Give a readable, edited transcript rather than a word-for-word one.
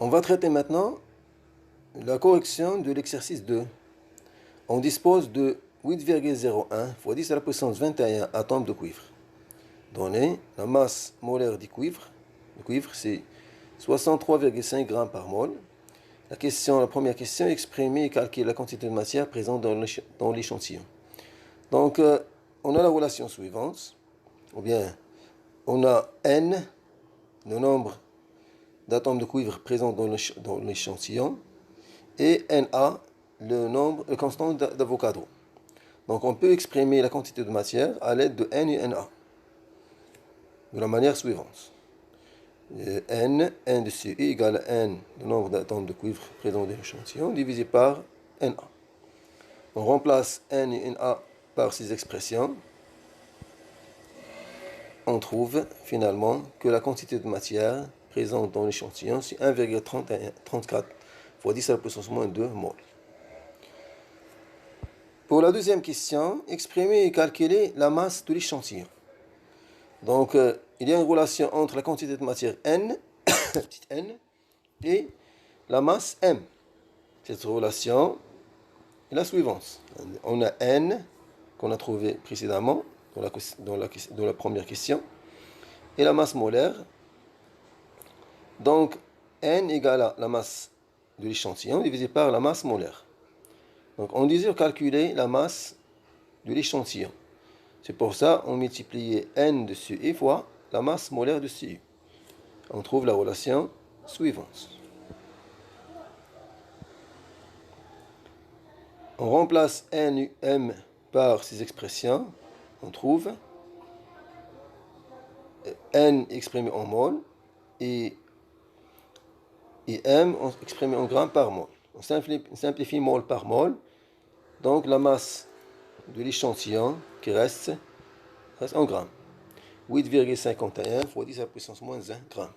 On va traiter maintenant la correction de l'exercice 2. On dispose de 8,01 fois 10 à la puissance 21 atomes de cuivre. Donné, la masse molaire du cuivre. Le cuivre, c'est 63,5 grammes par mol. La première question, exprimer et calculer la quantité de matière présente dans l'échantillon. Donc, on a la relation suivante. Ou bien, on a N, le nombre d'atomes de cuivre présents dans l'échantillon, et Na, le constant d'Avogadro. Donc, on peut exprimer la quantité de matière à l'aide de N et Na, de la manière suivante. N de CI égale à N, le nombre d'atomes de cuivre présents dans l'échantillon, divisé par Na. On remplace N et Na par ces expressions. On trouve finalement que la quantité de matière présente dans l'échantillon, c'est 1,34 fois 10 à la puissance moins 2 mol. Pour la deuxième question, exprimer et calculer la masse de l'échantillon. Donc, il y a une relation entre la quantité de matière N, petite n, et la masse M. Cette relation est la suivante. On a N, qu'on a trouvé précédemment dans la première question, et la masse molaire. Donc, N égale à la masse de l'échantillon divisé par la masse molaire. Donc, on désire calculer la masse de l'échantillon. C'est pour ça qu'on multiplie N de CU fois la masse molaire de CU. On trouve la relation suivante. On remplace N et M par ces expressions. On trouve N exprimé en mol et M exprimé en grammes par mol. On simplifie mol par mol. Donc la masse de l'échantillon qui reste en grammes. 8,51 fois 10 à la puissance moins 1 grammes.